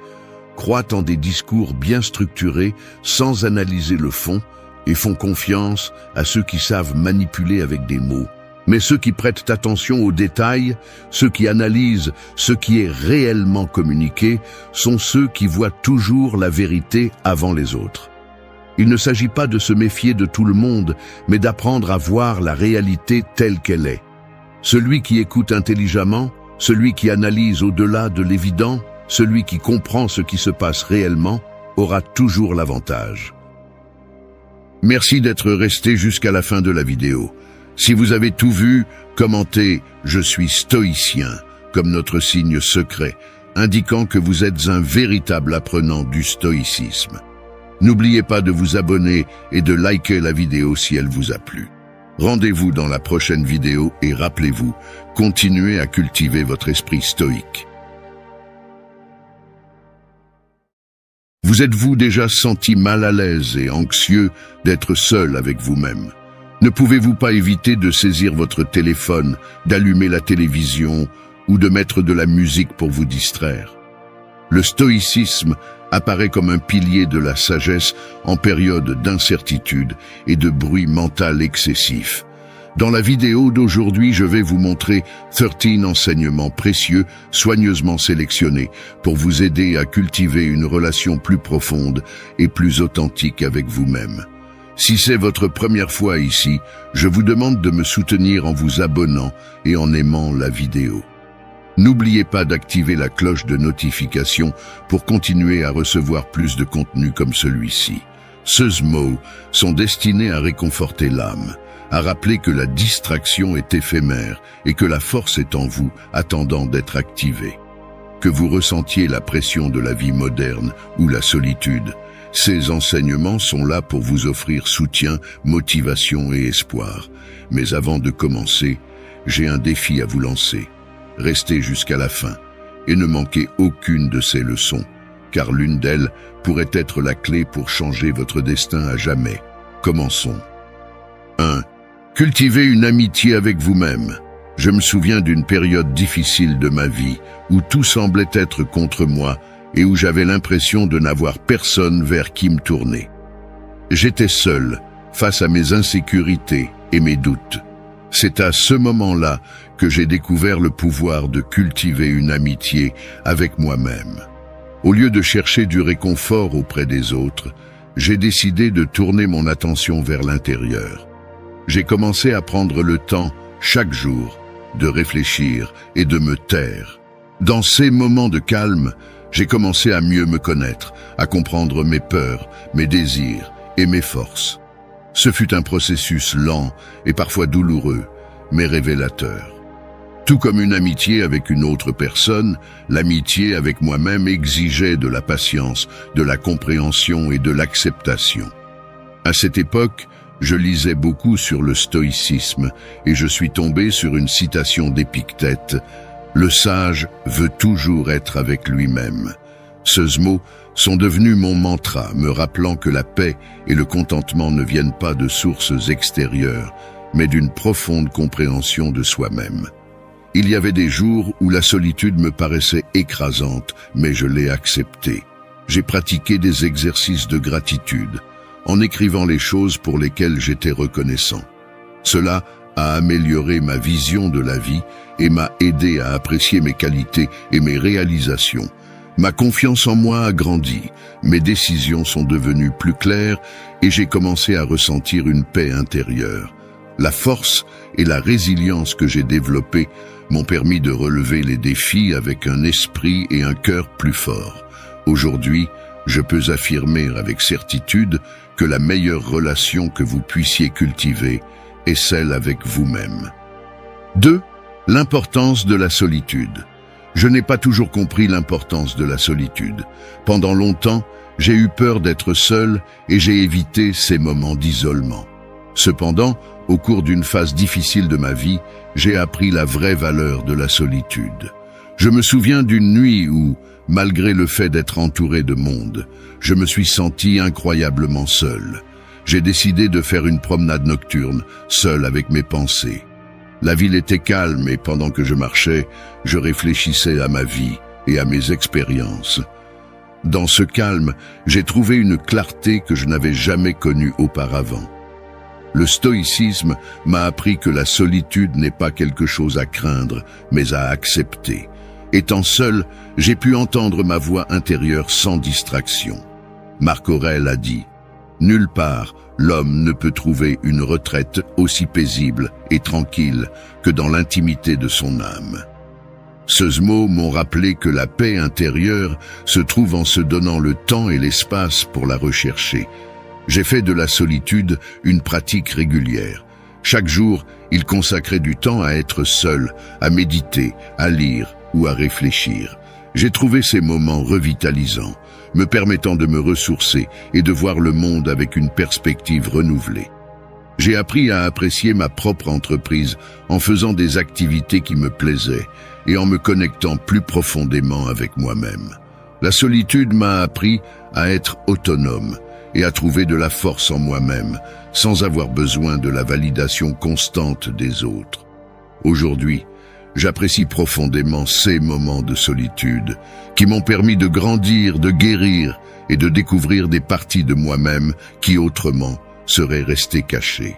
Speaker 1: croient en des discours bien structurés sans analyser le fond et font confiance à ceux qui savent manipuler avec des mots. Mais ceux qui prêtent attention aux détails, ceux qui analysent ce qui est réellement communiqué, sont ceux qui voient toujours la vérité avant les autres. Il ne s'agit pas de se méfier de tout le monde, mais d'apprendre à voir la réalité telle qu'elle est. Celui qui écoute intelligemment, celui qui analyse au-delà de l'évident, celui qui comprend ce qui se passe réellement, aura toujours l'avantage. Merci d'être resté jusqu'à la fin de la vidéo. Si vous avez tout vu, commentez « Je suis stoïcien » comme notre signe secret, indiquant que vous êtes un véritable apprenant du stoïcisme. N'oubliez pas de vous abonner et de liker la vidéo si elle vous a plu. Rendez-vous dans la prochaine vidéo et rappelez-vous, continuez à cultiver votre esprit stoïque. Vous êtes-vous déjà senti mal à l'aise et anxieux d'être seul avec vous-même? Ne pouvez-vous pas éviter de saisir votre téléphone, d'allumer la télévision ou de mettre de la musique pour vous distraire? Le stoïcisme apparaît comme un pilier de la sagesse en période d'incertitude et de bruit mental excessif. Dans la vidéo d'aujourd'hui, je vais vous montrer 13 enseignements précieux, soigneusement sélectionnés, pour vous aider à cultiver une relation plus profonde et plus authentique avec vous-même. Si c'est votre première fois ici, je vous demande de me soutenir en vous abonnant et en aimant la vidéo. N'oubliez pas d'activer la cloche de notification pour continuer à recevoir plus de contenu comme celui-ci. Ces mots sont destinés à réconforter l'âme, à rappeler que la distraction est éphémère et que la force est en vous, attendant d'être activée. Que vous ressentiez la pression de la vie moderne ou la solitude, ces enseignements sont là pour vous offrir soutien, motivation et espoir. Mais avant de commencer, j'ai un défi à vous lancer. restez jusqu'à la fin et ne manquez aucune de ces leçons, car l'une d'elles pourrait être la clé pour changer votre destin à jamais. Commençons. 1. Cultivez une amitié avec vous-même. Je me souviens d'une période difficile de ma vie où tout semblait être contre moi et où j'avais l'impression de n'avoir personne vers qui me tourner. J'étais seul face à mes insécurités et mes doutes. C'est à ce moment-là que j'ai découvert le pouvoir de cultiver une amitié avec moi-même. Au lieu de chercher du réconfort auprès des autres, j'ai décidé de tourner mon attention vers l'intérieur. J'ai commencé à prendre le temps, chaque jour, de réfléchir et de me taire. Dans ces moments de calme, j'ai commencé à mieux me connaître, à comprendre mes peurs, mes désirs et mes forces. Ce fut un processus lent et parfois douloureux, mais révélateur. Tout comme une amitié avec une autre personne, l'amitié avec moi-même exigeait de la patience, de la compréhension et de l'acceptation. À cette époque, je lisais beaucoup sur le stoïcisme et je suis tombé sur une citation d'Épictète. « Le sage veut toujours être avec lui-même ». Ces mots sont devenus mon mantra, me rappelant que la paix et le contentement ne viennent pas de sources extérieures, mais d'une profonde compréhension de soi-même. Il y avait des jours où la solitude me paraissait écrasante, mais je l'ai acceptée. J'ai pratiqué des exercices de gratitude, en écrivant les choses pour lesquelles j'étais reconnaissant. Cela a amélioré ma vision de la vie et m'a aidé à apprécier mes qualités et mes réalisations. Ma confiance en moi a grandi, mes décisions sont devenues plus claires et j'ai commencé à ressentir une paix intérieure. La force et la résilience que j'ai développées m'ont permis de relever les défis avec un esprit et un cœur plus forts. Aujourd'hui, je peux affirmer avec certitude que la meilleure relation que vous puissiez cultiver est celle avec vous-même. 2. L'importance de la solitude. Je n'ai pas toujours compris l'importance de la solitude. Pendant longtemps, j'ai eu peur d'être seul et j'ai évité ces moments d'isolement. Cependant, au cours d'une phase difficile de ma vie, j'ai appris la vraie valeur de la solitude. Je me souviens d'une nuit où, malgré le fait d'être entouré de monde, je me suis senti incroyablement seul. J'ai décidé de faire une promenade nocturne, seul avec mes pensées. La ville était calme et pendant que je marchais, je réfléchissais à ma vie et à mes expériences. Dans ce calme, j'ai trouvé une clarté que je n'avais jamais connue auparavant. Le stoïcisme m'a appris que la solitude n'est pas quelque chose à craindre, mais à accepter. Étant seul, j'ai pu entendre ma voix intérieure sans distraction. Marc Aurèle a dit « Nulle part, l'homme ne peut trouver une retraite aussi paisible et tranquille que dans l'intimité de son âme. » Ces mots m'ont rappelé que la paix intérieure se trouve en se donnant le temps et l'espace pour la rechercher. J'ai fait de la solitude une pratique régulière. Chaque jour, il consacrait du temps à être seul, à méditer, à lire ou à réfléchir. J'ai trouvé ces moments revitalisants, me permettant de me ressourcer et de voir le monde avec une perspective renouvelée. J'ai appris à apprécier ma propre entreprise en faisant des activités qui me plaisaient et en me connectant plus profondément avec moi-même. La solitude m'a appris à être autonome et à trouver de la force en moi-même, sans avoir besoin de la validation constante des autres. Aujourd'hui, j'apprécie profondément ces moments de solitude qui m'ont permis de grandir, de guérir et de découvrir des parties de moi-même qui autrement seraient restées cachées.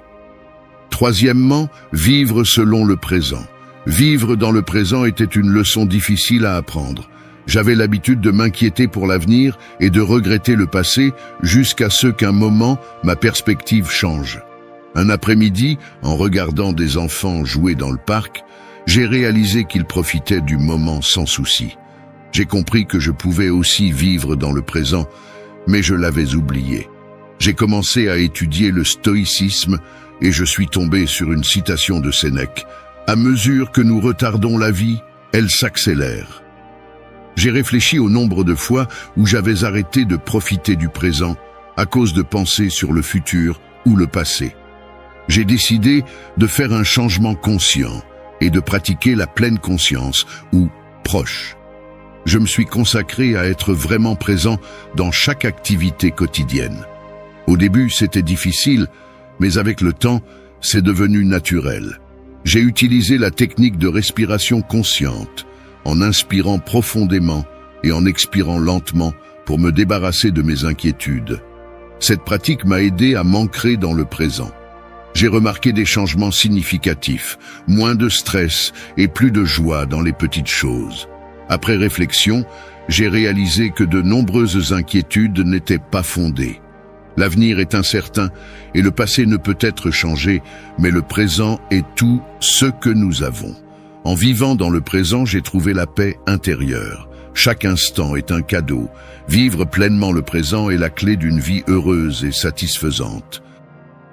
Speaker 1: Troisièmement, vivre selon le présent. Vivre dans le présent était une leçon difficile à apprendre. J'avais l'habitude de m'inquiéter pour l'avenir et de regretter le passé jusqu'à ce qu'un moment, ma perspective change. Un après-midi, en regardant des enfants jouer dans le parc, j'ai réalisé qu'ils profitaient du moment sans souci. J'ai compris que je pouvais aussi vivre dans le présent, mais je l'avais oublié. J'ai commencé à étudier le stoïcisme et je suis tombé sur une citation de Sénèque. « À mesure que nous retardons la vie, elle s'accélère. » J'ai réfléchi au nombre de fois où j'avais arrêté de profiter du présent à cause de pensées sur le futur ou le passé. J'ai décidé de faire un changement conscient, et de pratiquer la pleine conscience, ou proche. Je me suis consacré à être vraiment présent dans chaque activité quotidienne. Au début, c'était difficile, mais avec le temps, c'est devenu naturel. J'ai utilisé la technique de respiration consciente, en inspirant profondément et en expirant lentement pour me débarrasser de mes inquiétudes. Cette pratique m'a aidé à m'ancrer dans le présent. J'ai remarqué des changements significatifs, moins de stress et plus de joie dans les petites choses. Après réflexion, j'ai réalisé que de nombreuses inquiétudes n'étaient pas fondées. L'avenir est incertain et le passé ne peut être changé, mais le présent est tout ce que nous avons. En vivant dans le présent, j'ai trouvé la paix intérieure. Chaque instant est un cadeau. Vivre pleinement le présent est la clé d'une vie heureuse et satisfaisante.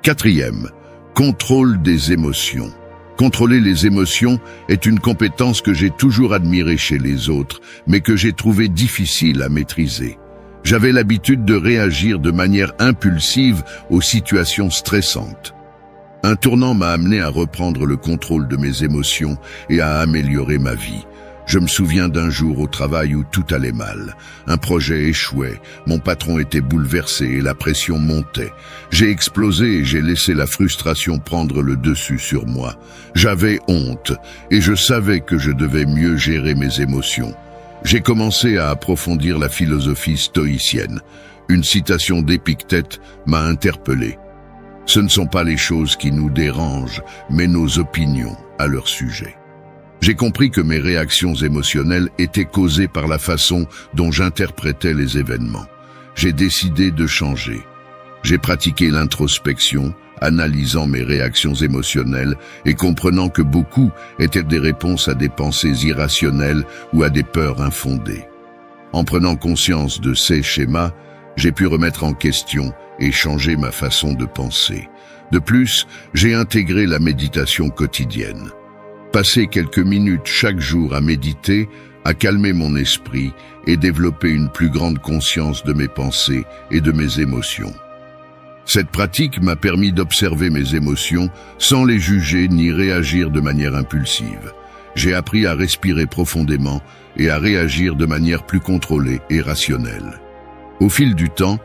Speaker 1: 4e, contrôle des émotions. Contrôler les émotions est une compétence que j'ai toujours admirée chez les autres, mais que j'ai trouvé difficile à maîtriser. J'avais l'habitude de réagir de manière impulsive aux situations stressantes. Un tournant m'a amené à reprendre le contrôle de mes émotions et à améliorer ma vie. Je me souviens d'un jour au travail où tout allait mal. Un projet échouait, mon patron était bouleversé et la pression montait. J'ai explosé et j'ai laissé la frustration prendre le dessus sur moi. J'avais honte et je savais que je devais mieux gérer mes émotions. J'ai commencé à approfondir la philosophie stoïcienne. Une citation d'Épictète m'a interpellé. Ce ne sont pas les choses qui nous dérangent, mais nos opinions à leur sujet. J'ai compris que mes réactions émotionnelles étaient causées par la façon dont j'interprétais les événements. J'ai décidé de changer. J'ai pratiqué l'introspection, analysant mes réactions émotionnelles et comprenant que beaucoup étaient des réponses à des pensées irrationnelles ou à des peurs infondées. En prenant conscience de ces schémas, j'ai pu remettre en question et changer ma façon de penser. De plus, j'ai intégré la méditation quotidienne. Passer quelques minutes chaque jour à méditer, à calmer mon esprit et développer une plus grande conscience de mes pensées et de mes émotions. Cette pratique m'a permis d'observer mes émotions sans les juger ni réagir de manière impulsive. J'ai appris à respirer profondément et à réagir de manière plus contrôlée et rationnelle. Au fil du temps,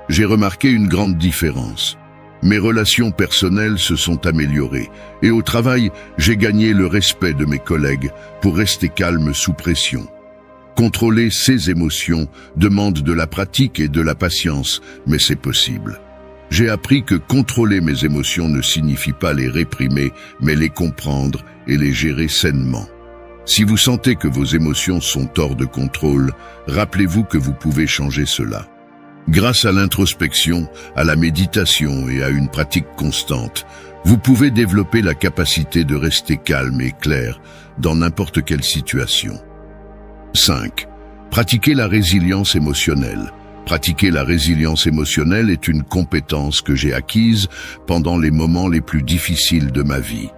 Speaker 1: j'ai remarqué une grande différence. Mes relations personnelles se sont améliorées et au travail, j'ai gagné le respect de mes collègues pour rester calme sous pression. Contrôler ses émotions demande de la pratique et de la patience, mais c'est possible. J'ai appris que contrôler mes émotions ne signifie pas les réprimer, mais les comprendre et les gérer sainement. Si vous sentez que vos émotions sont hors de contrôle, rappelez-vous que vous pouvez changer cela. Grâce à l'introspection, à la méditation et à une pratique constante, vous pouvez développer la capacité de rester calme et clair dans n'importe quelle situation. 5. Pratiquer la résilience émotionnelle. Pratiquer la résilience émotionnelle est une compétence que j'ai acquise pendant les moments les plus difficiles de ma vie.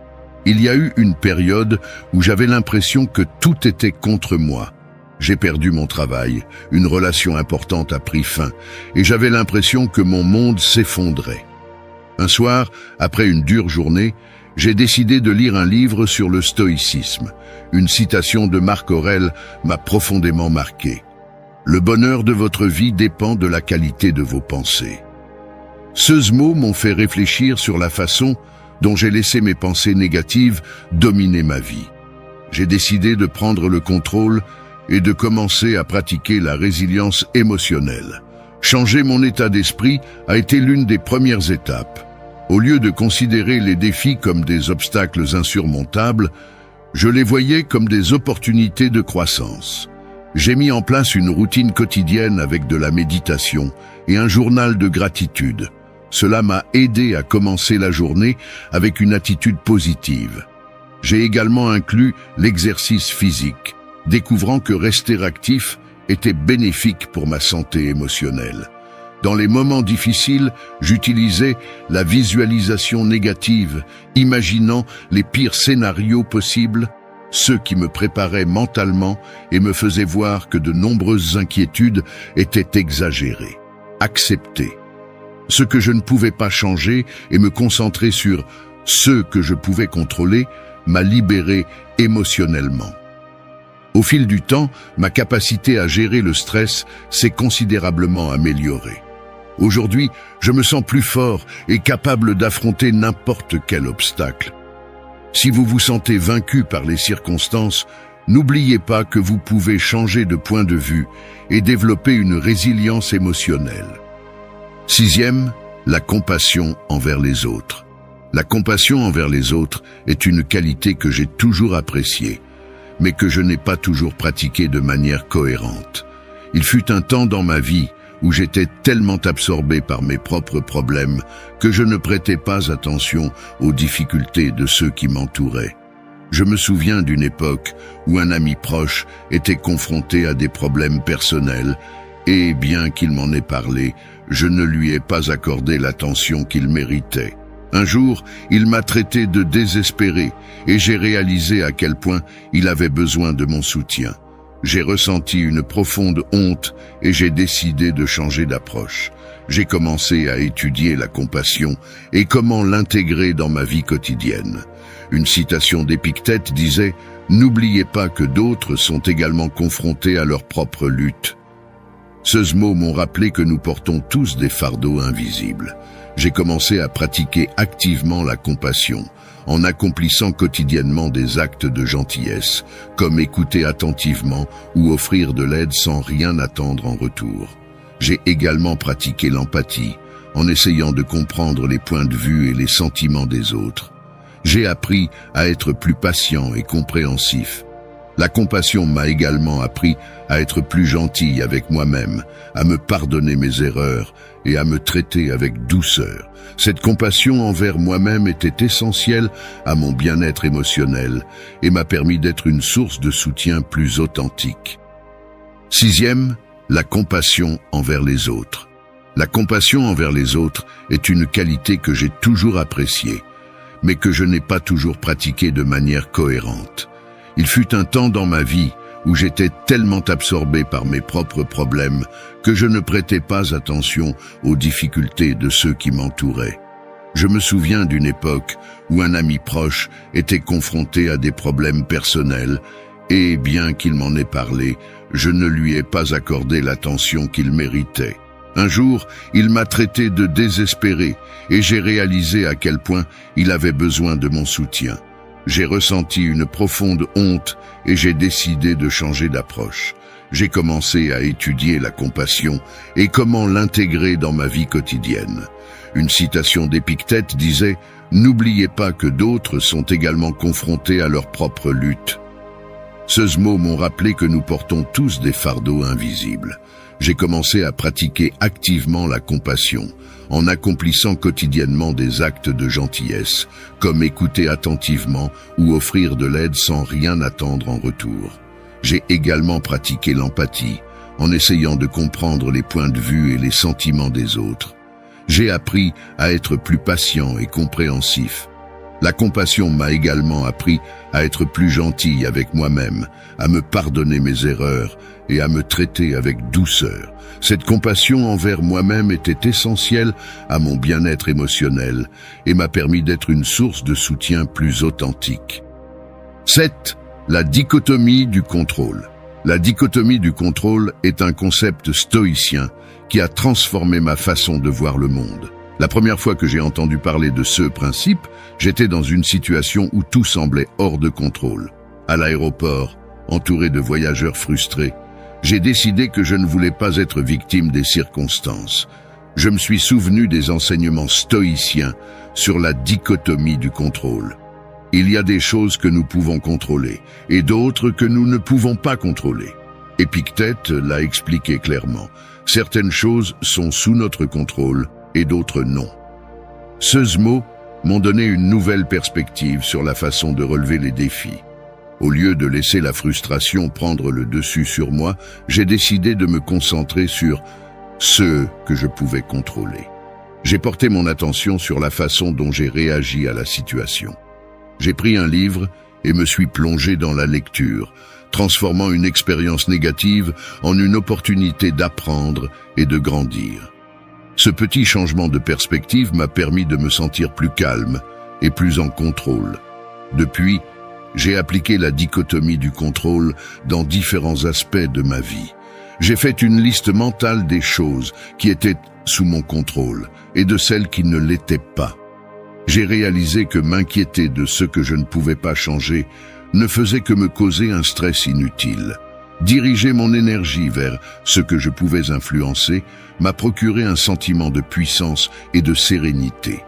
Speaker 1: Il y a eu une période où j'avais l'impression que tout était contre moi. J'ai perdu mon travail, une relation importante a pris fin, et j'avais l'impression que mon monde s'effondrait. Un soir, après une dure journée, j'ai décidé de lire un livre sur le stoïcisme. Une citation de Marc Aurèle m'a profondément marqué. « Le bonheur de votre vie dépend de la qualité de vos pensées. » Ces mots m'ont fait réfléchir sur la façon dont j'ai laissé mes pensées négatives dominer ma vie. J'ai décidé de prendre le contrôle et de commencer à pratiquer la résilience émotionnelle. Changer mon état d'esprit a été l'une des premières étapes. Au lieu de considérer les défis comme des obstacles insurmontables, je les voyais comme des opportunités de croissance. J'ai mis en place une routine quotidienne avec de la méditation et un journal de gratitude. Cela m'a aidé à commencer la journée avec une attitude positive. J'ai également inclus l'exercice physique, découvrant que rester actif était bénéfique pour ma santé émotionnelle. Dans les moments difficiles, j'utilisais la visualisation négative, imaginant les pires scénarios possibles, ceux qui me préparaient mentalement et me faisaient voir que de nombreuses inquiétudes étaient exagérées. Accepter ce que je ne pouvais pas changer et me concentrer sur ce que je pouvais contrôler m'a libéré émotionnellement. Au fil du temps, ma capacité à gérer le stress s'est considérablement améliorée. Aujourd'hui, je me sens plus fort et capable d'affronter n'importe quel obstacle. Si vous vous sentez vaincu par les circonstances, n'oubliez pas que vous pouvez changer de point de vue et développer une résilience émotionnelle. Sixième, la compassion envers les autres. La compassion envers les autres est une qualité que j'ai toujours appréciée, mais que je n'ai pas toujours pratiquée de manière cohérente. Il fut un temps dans ma vie où j'étais tellement absorbé par mes propres problèmes que je ne prêtais pas attention aux difficultés de ceux qui m'entouraient. Je me souviens d'une époque où un ami proche était confronté à des problèmes personnels et, bien qu'il m'en ait parlé, je ne lui ai pas accordé l'attention qu'il méritait. Un jour, il m'a traité de désespéré et j'ai réalisé à quel point il avait besoin de mon soutien. J'ai ressenti une profonde honte et j'ai décidé de changer d'approche. J'ai commencé à étudier la compassion et comment l'intégrer dans ma vie quotidienne. Une citation d'Épictète disait « N'oubliez pas que d'autres sont également confrontés à leur propre lutte ». Ces mots m'ont rappelé que nous portons tous des fardeaux invisibles. J'ai commencé à pratiquer activement la compassion, en accomplissant quotidiennement des actes de gentillesse, comme écouter attentivement ou offrir de l'aide sans rien attendre en retour. J'ai également pratiqué l'empathie, en essayant de comprendre les points de vue et les sentiments des autres. J'ai appris à être plus patient et compréhensif. La compassion m'a également appris à être plus gentil avec moi-même, à me pardonner mes erreurs et à me traiter avec douceur. Cette compassion envers moi-même était essentielle à mon bien-être émotionnel et m'a permis d'être une source de soutien plus authentique. Sixième, la compassion envers les autres. La compassion envers les autres est une qualité que j'ai toujours appréciée, mais que je n'ai pas toujours pratiquée de manière cohérente. Il fut un temps dans ma vie où j'étais tellement absorbé par mes propres problèmes que je ne prêtais pas attention aux difficultés de ceux qui m'entouraient. Je me souviens d'une époque où un ami proche était confronté à des problèmes personnels et, bien qu'il m'en ait parlé, je ne lui ai pas accordé l'attention qu'il méritait. Un jour, il m'a traité de désespéré et j'ai réalisé à quel point il avait besoin de mon soutien. J'ai ressenti une profonde honte et j'ai décidé de changer d'approche. J'ai commencé à étudier la compassion et comment l'intégrer dans ma vie quotidienne. Une citation d'Épictète disait « N'oubliez pas que d'autres sont également confrontés à leur propre lutte ». Ces mots m'ont rappelé que nous portons tous des fardeaux invisibles. J'ai commencé à pratiquer activement la compassion, en accomplissant quotidiennement des actes de gentillesse, comme écouter attentivement ou offrir de l'aide sans rien attendre en retour. J'ai également pratiqué l'empathie, en essayant de comprendre les points de vue et les sentiments des autres. J'ai appris à être plus patient et compréhensif. La compassion m'a également appris à être plus gentil avec moi-même, à me pardonner mes erreurs et à me traiter avec douceur. Cette compassion envers moi-même était essentielle à mon bien-être émotionnel et m'a permis d'être une source de soutien plus authentique. 7. La dichotomie du contrôle. La dichotomie du contrôle est un concept stoïcien qui a transformé ma façon de voir le monde. La première fois que j'ai entendu parler de ce principe, j'étais dans une situation où tout semblait hors de contrôle. À l'aéroport, entouré de voyageurs frustrés, j'ai décidé que je ne voulais pas être victime des circonstances. Je me suis souvenu des enseignements stoïciens sur la dichotomie du contrôle. Il y a des choses que nous pouvons contrôler et d'autres que nous ne pouvons pas contrôler. Épictète l'a expliqué clairement. Certaines choses sont sous notre contrôle et d'autres non. Ces mots m'ont donné une nouvelle perspective sur la façon de relever les défis. Au lieu de laisser la frustration prendre le dessus sur moi, j'ai décidé de me concentrer sur ce que je pouvais contrôler. J'ai porté mon attention sur la façon dont j'ai réagi à la situation. J'ai pris un livre et me suis plongé dans la lecture, transformant une expérience négative en une opportunité d'apprendre et de grandir. Ce petit changement de perspective m'a permis de me sentir plus calme et plus en contrôle. Depuis, j'ai appliqué la dichotomie du contrôle dans différents aspects de ma vie. J'ai fait une liste mentale des choses qui étaient sous mon contrôle et de celles qui ne l'étaient pas. J'ai réalisé que m'inquiéter de ce que je ne pouvais pas changer ne faisait que me causer un stress inutile. Diriger mon énergie vers ce que je pouvais influencer m'a procuré un sentiment de puissance et de sérénité.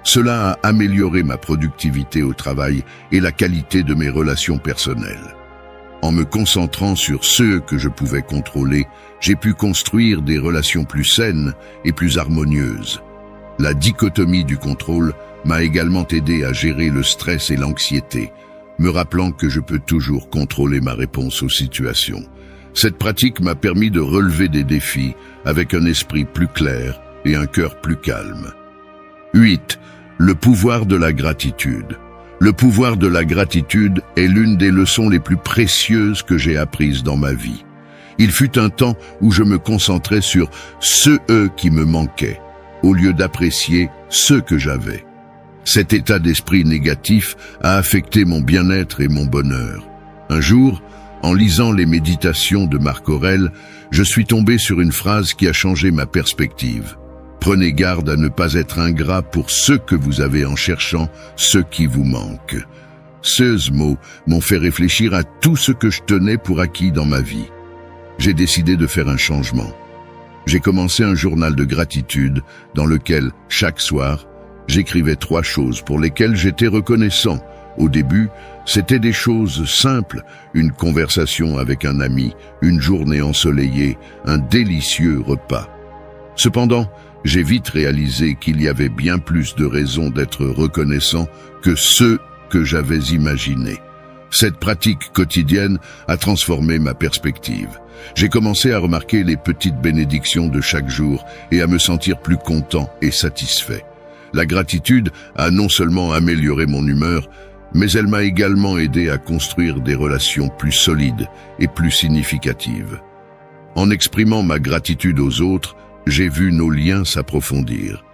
Speaker 1: Cela a amélioré ma productivité au travail et la qualité de mes relations personnelles. En me concentrant sur ce que je pouvais contrôler, j'ai pu construire des relations plus saines et plus harmonieuses. La dichotomie du contrôle m'a également aidé à gérer le stress et l'anxiété, me rappelant que je peux toujours contrôler ma réponse aux situations. Cette pratique m'a permis de relever des défis avec un esprit plus clair et un cœur plus calme. 8. Le pouvoir de la gratitude. Le pouvoir de la gratitude est l'une des leçons les plus précieuses que j'ai apprises dans ma vie. Il fut un temps où je me concentrais sur ceux qui me manquaient, au lieu d'apprécier ceux que j'avais. Cet état d'esprit négatif a affecté mon bien-être et mon bonheur. Un jour, en lisant les méditations de Marc Aurèle, je suis tombé sur une phrase qui a changé ma perspective. Prenez garde à ne pas être ingrat pour ce que vous avez en cherchant ce qui vous manque. Ces mots m'ont fait réfléchir à tout ce que je tenais pour acquis dans ma vie. J'ai décidé de faire un changement. J'ai commencé un journal de gratitude dans lequel, chaque soir, j'écrivais 3 choses pour lesquelles j'étais reconnaissant. Au début, c'était des choses simples, une conversation avec un ami, une journée ensoleillée, un délicieux repas. Cependant, j'ai vite réalisé qu'il y avait bien plus de raisons d'être reconnaissant que ceux que j'avais imaginés. Cette pratique quotidienne a transformé ma perspective. J'ai commencé à remarquer les petites bénédictions de chaque jour et à me sentir plus content et satisfait. La gratitude a non seulement amélioré mon humeur, mais elle m'a également aidé à construire des relations plus solides et plus significatives. En exprimant ma gratitude aux autres, j'ai vu nos liens s'approfondir.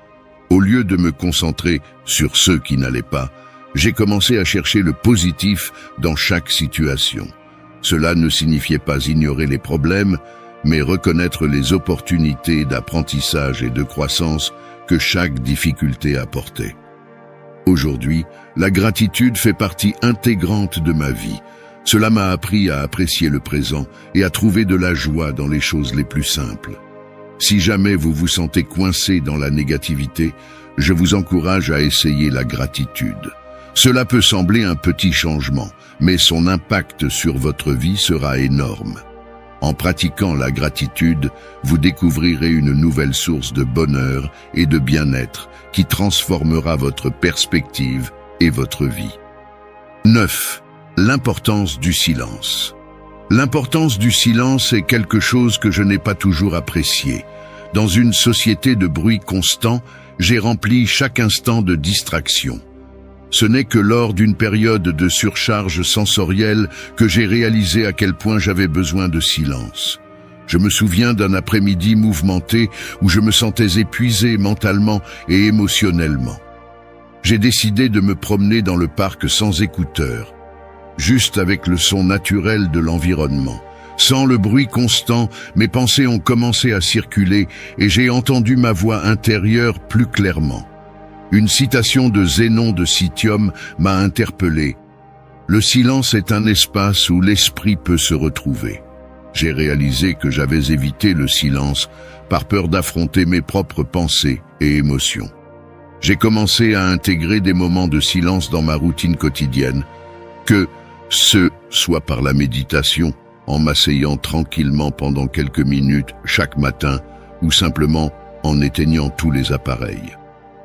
Speaker 1: Au lieu de me concentrer sur ceux qui n'allaient pas, j'ai commencé à chercher le positif dans chaque situation. Cela ne signifiait pas ignorer les problèmes, mais reconnaître les opportunités d'apprentissage et de croissance que chaque difficulté apportait. Aujourd'hui, la gratitude fait partie intégrante de ma vie. Cela m'a appris à apprécier le présent et à trouver de la joie dans les choses les plus simples. Si jamais vous vous sentez coincé dans la négativité, je vous encourage à essayer la gratitude. Cela peut sembler un petit changement, mais son impact sur votre vie sera énorme. En pratiquant la gratitude, vous découvrirez une nouvelle source de bonheur et de bien-être qui transformera votre perspective et votre vie. 9. L'importance du silence. L'importance du silence est quelque chose que je n'ai pas toujours apprécié. Dans une société de bruit constant, j'ai rempli chaque instant de distraction. Ce n'est que lors d'une période de surcharge sensorielle que j'ai réalisé à quel point j'avais besoin de silence. Je me souviens d'un après-midi mouvementé où je me sentais épuisé mentalement et émotionnellement. J'ai décidé de me promener dans le parc sans écouteurs, juste avec le son naturel de l'environnement. Sans le bruit constant, mes pensées ont commencé à circuler et j'ai entendu ma voix intérieure plus clairement. Une citation de Zénon de Citium m'a interpellé. Le silence est un espace où l'esprit peut se retrouver. J'ai réalisé que j'avais évité le silence par peur d'affronter mes propres pensées et émotions. J'ai commencé à intégrer des moments de silence dans ma routine quotidienne, que ce soit par la méditation, en m'asseyant tranquillement pendant quelques minutes chaque matin, ou simplement en éteignant tous les appareils.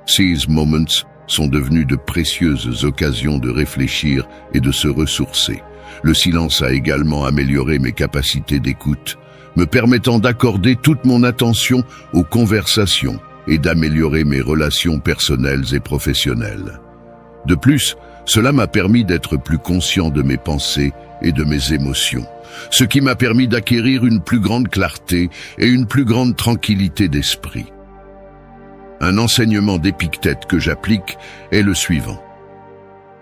Speaker 1: Ces moments sont devenus de précieuses occasions de réfléchir et de se ressourcer. Le silence a également amélioré mes capacités d'écoute, me permettant d'accorder toute mon attention aux conversations et d'améliorer mes relations personnelles et professionnelles. De plus, cela m'a permis d'être plus conscient de mes pensées et de mes émotions, ce qui m'a permis d'acquérir une plus grande clarté et une plus grande tranquillité d'esprit. Un enseignement d'Épictète que j'applique est le suivant.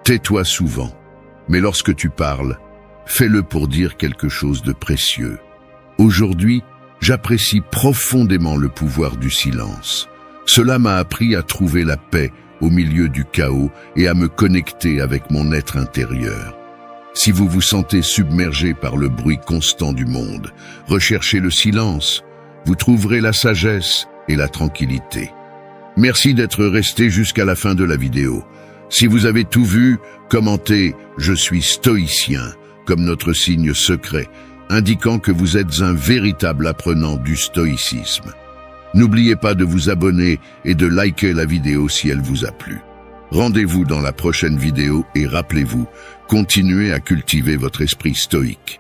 Speaker 1: Tais-toi souvent. Mais lorsque tu parles, fais-le pour dire quelque chose de précieux. Aujourd'hui, j'apprécie profondément le pouvoir du silence. Cela m'a appris à trouver la paix au milieu du chaos et à me connecter avec mon être intérieur. Si vous vous sentez submergé par le bruit constant du monde, recherchez le silence. Vous trouverez la sagesse et la tranquillité. Merci d'être resté jusqu'à la fin de la vidéo. Si vous avez tout vu, commentez « Je suis stoïcien » comme notre signe secret, indiquant que vous êtes un véritable apprenant du stoïcisme. N'oubliez pas de vous abonner et de liker la vidéo si elle vous a plu. Rendez-vous dans la prochaine vidéo et rappelez-vous, continuez à cultiver votre esprit stoïque.